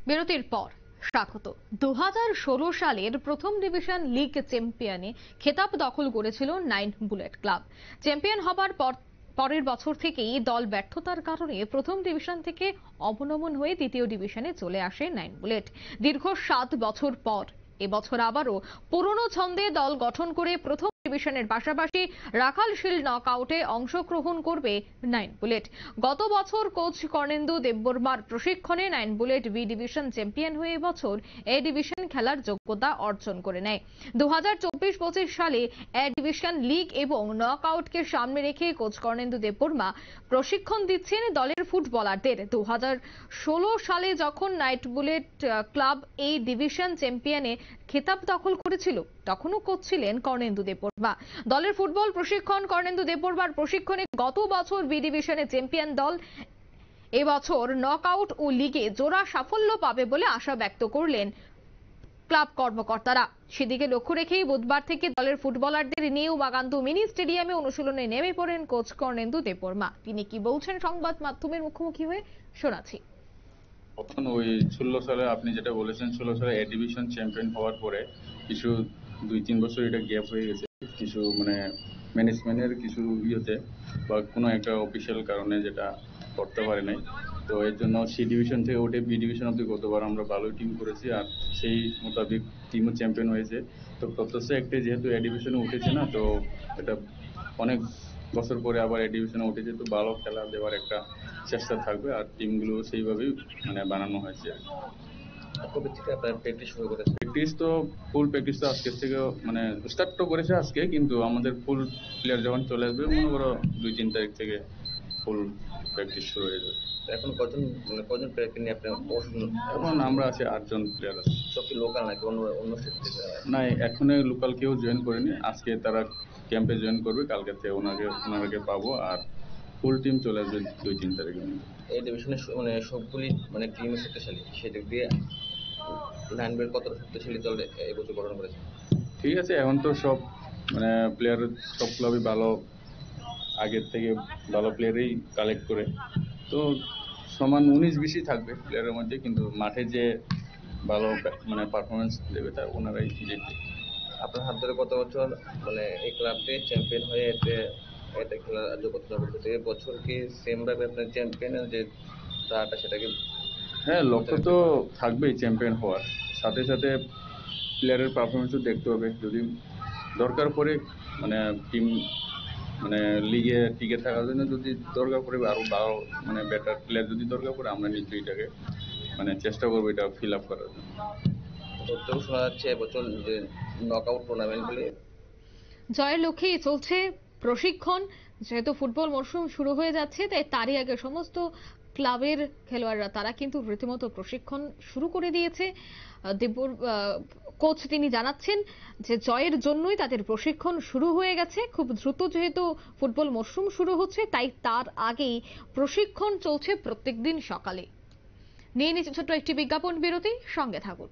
বিরতির পর স্বাগত। 2016 সালের প্রথম ডিভিশন লিগ চ্যাম্পিয়নে খেতাব দখল করেছিল নাইন বুলেট ক্লাব। চ্যাম্পিয়ন হবার পরের বছর থেকেই দল ব্যর্থতার কারণে প্রথম ডিভিশন থেকে অবনমন হয়ে দ্বিতীয় ডিভিশনে চলে আসে নাইন বুলেট। দীর্ঘ 7 বছর পর এবছর আবারও পুরনো ছন্দে দল গঠন করে প্রথম ডিভিশনের পাশাপাশি রাখাল শিল্ড নকআউটে অংশগ্রহণ করবে নাইন বুলেট। গত বছর কোচ কর্ণেন্দু দেববর্মার প্রশিক্ষণে nine bullet B division champion হয়ে এবছর এ ডিভিশন খেলার যোগ্যতা অর্জন করে নেয়। 2024-25 সালে এ ডিভিশন লিগ এবং নকআউটকে সামনে রেখে কোচ কর্ণেন্দু দেববর্মা প্রশিক্ষণ দিচ্ছেন দলের ফুটবলারদের। 2016 সালে যখন নাইন বুলেট ক্লাব এই ডিভিশন চ্যাম্পিয়নে খেতাব দখল করেছিল তখনও কোচ ছিলেন কর্ণেন্দু দেববর্মা। দলের ফুটবল প্রশিক্ষণ কর্ণেন্দু দেববর্মার প্রশিক্ষণে গত বছর বি ডিভিশনে চ্যাম্পিয়ন দল এবছর নকআউট ও লিগে জোড়া সাফল্য পাবে বলে আশা ব্যক্ত করলেন ক্লাব কর্মকর্তারা। সেদিকে লক্ষ্য রেখেই বুধবার থেকে দলের ফুটবলারদের নিউ বাগান্তু মিনি স্টেডিয়ামে অনুশীলনে নেমে পড়েন কোচ কর্ণেন্দু দেববর্মা। তিনি কি বলছেন সংবাদ মাধ্যমের মুখোমুখি হয়ে শোনাচ্ছি। তখন ওই 16 সালে আপনি যেটা বলেছেন 16 সালে এ ডিভিশন চ্যাম্পিয়ন হওয়ার পরে কিছু 2-3 বছর এটা গ্যাপ হয়ে গেছে, কিছু ম্যানেজমেন্টের কিছু ইয়েতে বা কোনো একটা অফিসিয়াল কারণে যেটা করতে পারে নাই। তো এর জন্য সি ডিভিশন থেকে উঠে বি ডিভিশন অব্দি গতবার আমরা ভালোই টিম করেছি আর সেই মোতাবেক টিমও চ্যাম্পিয়ন হয়েছে। তো প্রত্যাশা একটাই, যেহেতু এ ডিভিশনে উঠেছে না, তো এটা অনেক বছর পরে আবার এ ডিভিশনে উঠেছে, তো ভালো খেলা দেওয়ার একটা চেষ্টা থাকবে আর টিমগুলো সেইভাবেই বানানো হয়েছে। কবে থেকে আপনার প্র্যাকটিস শুরু করেছে? প্র্যাকটিস তো ফুল প্র্যাকটিস তো আজকে থেকে স্টার্ট তো করেছে আজকে, কিন্তু আমাদের ফুল প্লেয়ার যখন চলে আসবে মনে করো 2-3 তারিখ থেকে ফুল প্র্যাকটিস শুরু হয়ে যাবে। এখন কজন প্লেয়ারকে নিয়ে আপনি এখন আমরা আছি 8 জন প্লেয়ার আছে। সব কি লোকাল নাকি অন্য স্টেট থেকে? না, এখন লোকাল কেউ জয়েন করেনি, আজকে তারা ক্যাম্পে জয়েন করবে, কালকে থেকে ওনাকে পাবো আর ফুল টিম চলে আসবে 2-3 তারিখে। এই ডিভিশনে সবগুলি টিমের শক্তিশালী, সেদিক দিয়ে নাইন বুলেট কতটা শক্তিশালী দল এবছর গঠন করেছে? ঠিক আছে, এখন তো সব প্লেয়ার সব ক্লাবই ভালো, আগের থেকে ভালো প্লেয়ারই কালেক্ট করে, তো সমান 19-20 থাকবে প্লেয়ারের মধ্যে, কিন্তু মাঠে যে ভালো পারফরমেন্স দেবে তা ওনারাই জিতবে। আপনার হাত ধরে কত বছর এই ক্লাবটি চ্যাম্পিয়ন হয়ে এতে খেলার যোগ্যতা অর্জন করতে, এবছর কি সেম ভাবে আপনার চ্যাম্পিয়নের যে তাটা সেটাকে? হ্যাঁ, লক্ষ্য তো থাকবেই চ্যাম্পিয়ন হওয়ার, সাথে সাথে প্লেয়ারের পারফরমেন্সও দেখতে হবে। যদি দরকার পড়ে টিম লিগে টিকে থাকার জন্য যদি দরকার পড়ে আরো ভালো বেটার প্লেয়ার যদি দরকার পড়ে, আমরা নিশ্চয়ই এটাকে চেষ্টা করবো এটা ফিল আপ করার জন্য। তথ্য শোনা যাচ্ছে এবছর যে নকআউট টুর্নামেন্টগুলি জয়ের লক্ষ্যেই চলছে প্রশিক্ষণ। যেহেতু ফুটবল মরশুম শুরু হয়ে যাচ্ছে, তাই তারই আগে সমস্ত ক্লাবের খেলোয়াড়রা তারা কিন্তু রীতিমতো প্রশিক্ষণ শুরু করে দিয়েছে। কোচ তিনি জানাচ্ছেন যে জয়ের জন্যই তাদের প্রশিক্ষণ শুরু হয়ে গেছে খুব দ্রুত। যেহেতু ফুটবল মরশুম শুরু হচ্ছে, তাই তার আগেই প্রশিক্ষণ চলছে প্রত্যেকদিন সকালে। নিয়ে নিচ্ছে ছোট্ট একটি বিজ্ঞাপন বিরতি, সঙ্গে থাকুন।